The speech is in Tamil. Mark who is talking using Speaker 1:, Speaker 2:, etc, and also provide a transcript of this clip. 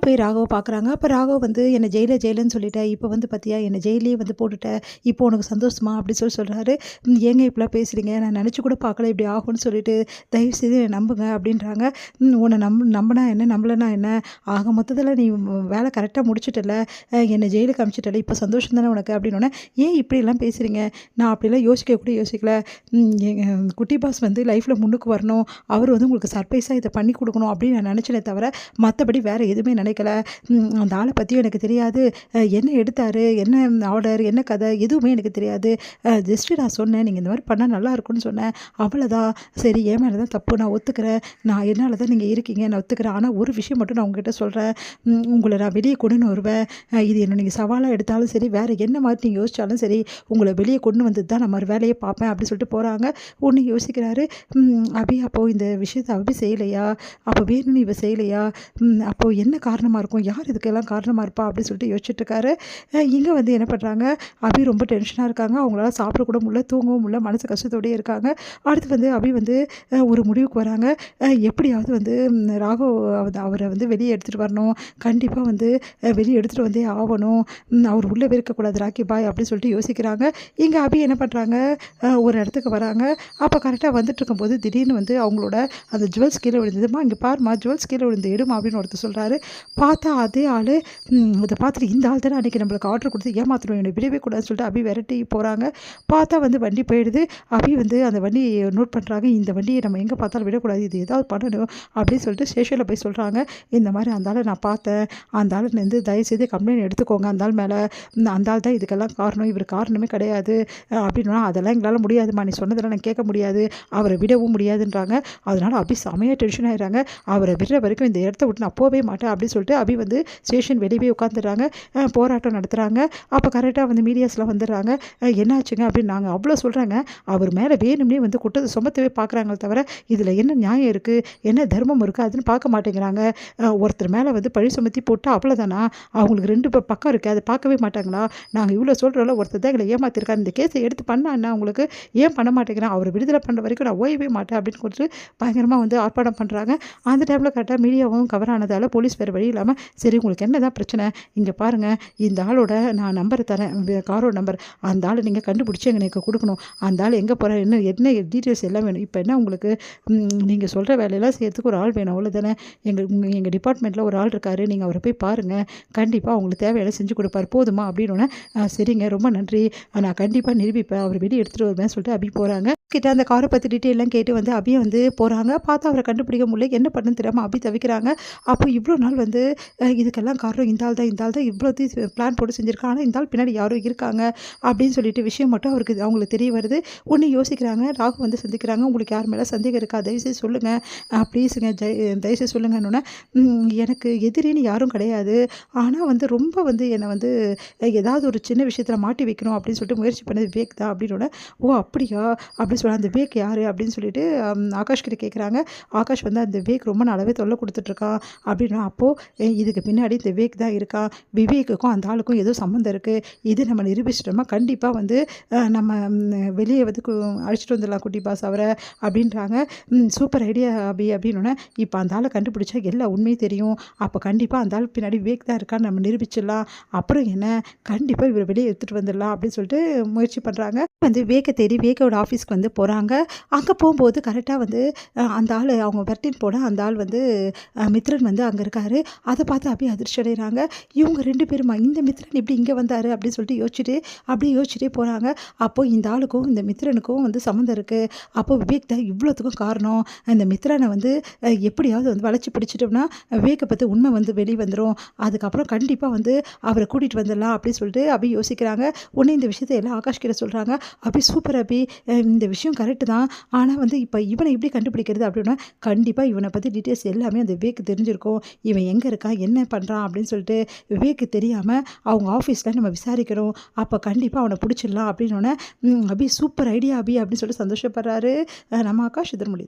Speaker 1: போய் ராகவ பார்க்குறாங்க. அப்போ ராகவ் வந்து என்ன ஜெயிலுன்னு சொல்லிட்ட. இப்போ வந்து பார்த்தியா என்ன ஜெயிலே வந்து போட்டுட்ட. இப்போ உனக்கு சந்தோஷமா அப்படி சொல்கிறாரு. ஏங்க இப்படிலாம் பேசுகிறீங்க, நான் நினச்சி கூட பார்க்கல இப்படி ஆகும்னு சொல்லிட்டு தயவுசெய்து என்னை நம்புங்க அப்படின்றாங்க. உன்னை நம்பினா என்ன நம்பலைன்னா என்ன, ஆக மொத்தத்தில் நீ வேலை கரெக்டாக முடிச்சிட்டல, என்னை ஜெயிலுக்கு அனுப்பிச்சிட்டல, இப்போ சந்தோஷம் தானே உனக்கு அப்படின்னோடனே ஏன் இப்படிலாம் பேசுகிறீங்க, நான் அப்படிலாம் கூட யோசிக்கல. எங்கள் குட்டி பாஸ் வந்து லைஃப்பில் முன்னுக்கு வரணும், அவர் வந்து உங்களுக்கு சர்ப்ரைஸாக இதை பண்ணி கொடுக்கணும் அப்படின்னு நான் நினச்சேனே தவிர மற்றபடி வேறு எதுவுமே நினைக்கல. அந்த ஆளை பற்றியும் எனக்கு தெரியாது, என்ன எடுத்தார், என்ன ஆர்டர், என்ன கதை எதுவுமே எனக்கு தெரியாது. ஜஸ்ட்டு நான் சொன்னேன் நீங்கள் இந்த மாதிரி பண்ணால் நல்லா இருக்கும்னு சொன்னேன், அவ்வளோதான். சரி என் மேலே தான் தப்பு, நான் ஒத்துக்கிறேன், நான் என்னால் தான் நீங்கள் இருக்கீங்க, நான் ஒத்துக்கிறேன். ஆனால் ஒரு விஷயம் மட்டும் நான் உங்ககிட்ட சொல்கிறேன், உங்களை நான் வெளியே கொண்டு வருவேன். இது என்ன நீங்கள் சவாலாக எடுத்தாலும் சரி, வேறு என்ன மாதிரி நீங்கள் யோசித்தாலும் சரி, உங்களை வெளியே கொண்டு வந்து தான் நான் மறு வேலையை பார்ப்பேன் அப்படின்னு சொல்லிட்டு போகிறாங்க. ஒன்று யோசிக்கிறாரு, அபி அப்போது இந்த விஷயத்தை அபி செய்யலையா, அப்போ வேணும்னு இவ செய்யலையா, அப்போது என்ன காரணமாக இருக்கும், யார் இதுக்கெல்லாம் காரணமாக இருப்பா அப்படின்னு சொல்லிட்டு யோசிச்சுட்ருக்காரு. இங்கே வந்து என்ன பண்ணுறாங்க, அபி ரொம்ப டென்ஷனாக இருக்காங்க, அவங்களால சாப்பிடக்கூட முடியல, தூங்கவும் முடியல, மனசு கஷ்டத்தோடயே இருக்காங்க. அடுத்து வந்து அபி வந்து ஒரு முடிவுக்கு வராங்க. எப்படியாவது வந்து ராகவ் அவரை வந்து வெளியே எடுத்துகிட்டு வரணும், கண்டிப்பாக வந்து வெளியே எடுத்துகிட்டு வந்தே ஆகணும், அவர் உள்ளே இருக்கக்கூடாது ராக்கி பாய் அப்படின்னு சொல்லிட்டு யோசிக்கிறாங்க. இங்கே அபி என்ன பண்ணுறாங்க, ஒரு இடத்துக்கு வராங்க. அப்போ கரெக்டாக வந்துட்டு இருக்கும்போது திடீர்னு வந்து அவங்களோட அந்த ஜுவல்ஸ் கீழே விழுந்ததுமா, இங்கே பாருமா ஜுவல்ஸ் கீழே விழுந்து எடுமா அப்படின்னு ஒருத்தர் சொல்கிறாரு. பார்த்தா அதே ஆள், இதை பார்த்துட்டு இந்த ஆள் தானே அன்றைக்கி நம்மளுக்கு ஆர்டர் கொடுத்து ஏமாற்றணும், என்னை விடவே கூடாதுன்னு சொல்லிட்டு அபி விரட்டி போகிறாங்க. பார்த்தா வந்து வண்டி போயிடுது. அபி வந்து அந்த வண்டி நோட் பண்ணுறாங்க, இந்த வண்டியை நம்ம எங்கே பார்த்தாலும் விடக்கூடாது, இது ஏதாவது பண்ணணும் அப்படின்னு சொல்லிட்டு ஸ்டேஷனில் போய் சொல்கிறாங்க. இந்த மாதிரி அந்த ஆளை நான் பார்த்தேன், அந்த ஆள் வந்து தயவுசெய்து கம்ப்ளைண்ட் எடுத்துக்கோங்க, அந்த ஆள் மேலே, அந்த ஆள் தான் இதுக்கெல்லாம் காரணம், இவர் காரணமே கிடையாது அப்படின்னா, அதெல்லாம் எங்களால் முடியாதுமா, நீ சொன்னதெல்லாம் நான் கேட்க முடியாது, அவரை விடவும் முடியாதுன்றாங்க. அதனால் அபி செமையாக டென்ஷன் ஆகிடுறாங்க. அவரை விடுற வரைக்கும் இந்த இடத்த விட்டு நான் போகவே மாட்டேன் அப்படின்னு சொல்லிட்டு அபி வந்து ஸ்டேஷன் வெளியே உட்காந்துடுறாங்க. போராட்டம் நடத்துகிறாங்க. அப்போ கரெக்டாக வந்து மீடியாஸ்லாம் வந்துடுறாங்க. என்னாச்சுங்க அப்படின்னு நாங்கள் அவ்வளோ சொல்கிறாங்க. அவர் மேலே வேணும்னே வந்து குற்றத்தை சுமத்தவே பார்க்குறாங்களே தவிர இதில் என்ன நியாயம் இருக்குது, என்ன தர்மம் இருக்குது அதுன்னு பார்க்க மாட்டேங்கிறாங்க. ஒருத்தர் மேலே வந்து பழி சுமத்தி போட்டால் அவ்வளோதானா, அவங்களுக்கு ரெண்டு பக்கம் இருக்குது, அதை பார்க்கவே மாட்டாங்களா, நாங்கள் இவ்வளோ சொல்கிறோம்ல, ஒருத்தர் தான் எங்களை ஏமாத்திருக்காரு, இந்த கேஸை எடுத்து பண்ணான்னா உங்களுக்கு ஏன் பண்ண மாட்டேங்கிறேன், அவர் விடுதலை பண்ணுற வரைக்கும் நான் ஓயவே மாட்டேன் அப்படின்னு கொடுத்து பயங்கரமாக வந்து ஆர்ப்பாட்டம் பண்ணுறாங்க. அந்த டைமில் கரெக்டாக மீடியாவும் கவர் ஆனதால் போலீஸ் வேறு வழி இல்லாமல் சரி உங்களுக்கு என்ன தான் பிரச்சனை, இங்கே பாருங்கள் இந்த ஆளோட நான் நம்பரை தரேன், காரோட நம்பர், அந்த ஆளை நீங்கள் கண்டுபிடிச்சி எனக்கு கொடுக்கணும், அந்த ஆள் எங்கே போகிறேன், என்ன டீட்டெயில்ஸ் எல்லாம் வேணும், இப்போ என்ன உங்களுக்கு நீங்கள் சொல்கிற வேலையெல்லாம் செய்யறதுக்கு ஒரு ஆள் வேணும் அவ்வளோதானே, எங்கள் டிபார்ட்மெண்ட்டில் ஒரு ஆள் இருக்கார், நீங்கள் அவரை போய் பாருங்கள், கண்டிப்பாக அவங்களுக்கு தேவையான செஞ்சு கொடுப்பார், போதுமா அப்படின்னோடனே சரிங்க ரொம்ப நன்றி, நான் கண்டிப்பாக நிரூபிப்பேன், அவர் வெளியே எடுத்துகிட்டு வருவேன் சொல்லிட்டு அபி போகிறாங்க. கிட்ட அந்த காரை பற்றி டீட்டெயிலாம் கேட்டு வந்து அபியை வந்து போகிறாங்க. பார்த்தா அவரை கண்டுபிடிக்க முடியல, என்ன பண்ணுன்னு தெரியாமல் அபி தவிக்கிறாங்க. அப்போ இவ்வளோ நாள் வந்து இதுக்கெல்லாம் காரணம் இந்த ஆள் தான் இவ்வளோ பிளான் போட்டு செஞ்சுருக்காங்க, ஆனால் இந்த ஆள் பின்னாடி யாரும் இருக்காங்க அப்படின்னு சொல்லிட்டு விஷயம் மட்டும் அவங்களுக்கு தெரிய வருது. ஒன்று யோசிக்கிறாங்க. ராகு வந்து சந்திக்கிறாங்க. உங்களுக்கு யார் மேலே சந்தேகம் இருக்கா, தயவுசெய்து சொல்லுங்கள், ப்ளீஸுங்க தயவுசெய்து சொல்லுங்கன்னு. எனக்கு எதிரின்னு யாரும் கிடையாது, ஆனால் வந்து ரொம்ப வந்து என்னை வந்து ஏதாவது ஒரு சின்ன விஷயத்தில் மாட்டி வைக்கணும் அப்படின்னு சொல்லிட்டு முயற்சி பண்ணது விவேக் தான் அப்படின்னு. ஓ அப்படியா அப்படின்னு சொல்ல, அந்த விவேக் யார் அப்படின்னு சொல்லிட்டு ஆகாஷ் கிட்ட கேட்குறாங்க. ஆகாஷ் வந்து அந்த விவேக் ரொம்ப நாளாவே தொல்லை கொடுத்துட்ருக்கான் அப்படின்னா, அப்போது இதுக்கு பின்னாடி இந்த விவேக் தான் இருக்கான், விவேக்குக்கும் அந்த ஆளுக்கும் ஏதோ சம்மந்தம் இருக்குது, இது நம்ம நிரூபிச்சிட்டோமா கண்டிப்பாக வந்து நம்ம வெளியே வந்து அழைச்சிட்டு வந்துடலாம் குட்டி பாஸ் அவரை அப்படின்றாங்க. சூப்பர் ஐடியா அபி அப்படின்னு. இப்போ அந்த ஆளை கண்டுபிடிச்சா எல்லா உண்மையும் தெரியும், அப்போ கண்டிப்பாக அந்த ஆள் பின்னாடி விவேக் தான் இருக்கான்னு நம்ம நிரூபிச்சிடலாம், அப்புறம் என்ன கண்டிப்பாக இவரை வெளியே எடுத்துகிட்டு வந்துடலாம் அப்படின்னு சொல்லிட்டு முயற்சி பண்ணுறாங்க. வந்து விவேக்கை தேடி விவேக்கோட ஆஃபீஸ்க்கு வந்து போகிறாங்க. அங்கே போகும்போது கரெக்டாக வந்து அந்த ஆள் அவங்க வெர்டின் போட அந்த ஆள் வந்து மித்ரன் வந்து அங்கே இருக்கார். அதை பார்த்து அப்படியே அதிர்ச்சி அடைகிறாங்க. இவங்க ரெண்டு பேருமா, இந்த மித்ரன் இப்படி இங்கே வந்தார் அப்படின்னு சொல்லிட்டு யோசிச்சுட்டே போகிறாங்க. அப்போது இந்த ஆளுக்கும் இந்த மித்ரனுக்கும் வந்து சம்மந்தம் இருக்குது, அப்போது விவேக் தான் இவ்வளோத்துக்கும் காரணம், இந்த மித்ரனை வந்து எப்படியாவது வந்து வளைச்சி பிடிச்சிட்டோம்னா விவேக்கை பற்றி உண்மை வந்து வெளியே வந்துடும், அதுக்கப்புறம் கண்டிப்பாக வந்து அவரை கூட்டிகிட்டு வந்துடலாம் அப்படின்னு சொல்லிட்டு அப்படி யோசிக்கிறாங்க. உடனே இந்த விஷயத்தை எல்லாம் ஆகாஷ் கிட்ட சொல்கிறாங்க. அப்படி சூப்பர் அபி, இந்த விஷயம் கரெக்டு தான், ஆனால் வந்து இப்போ இவனை எப்படி கண்டுபிடிக்கிறது அப்படின்னா, கண்டிப்பாக இவனை பற்றி டீட்டெயில்ஸ் எல்லாமே அந்த விவேக்கு தெரிஞ்சிருக்கும், இவன் எங்கே இருக்கான் என்ன பண்ணுறான் அப்படின்னு சொல்லிட்டு விவேக்கு தெரியாமல் அவங்க ஆஃபீஸில் நம்ம விசாரிக்கணும், அப்போ கண்டிப்பாக அவனை பிடிச்சிடலாம் அப்படின்னோடனே அபி சூப்பர் ஐடியா அபி அப்படின்னு சொல்லிட்டு சந்தோஷப்படுறாரு நம்ம ஆகாஷ். இதர் முடியுது.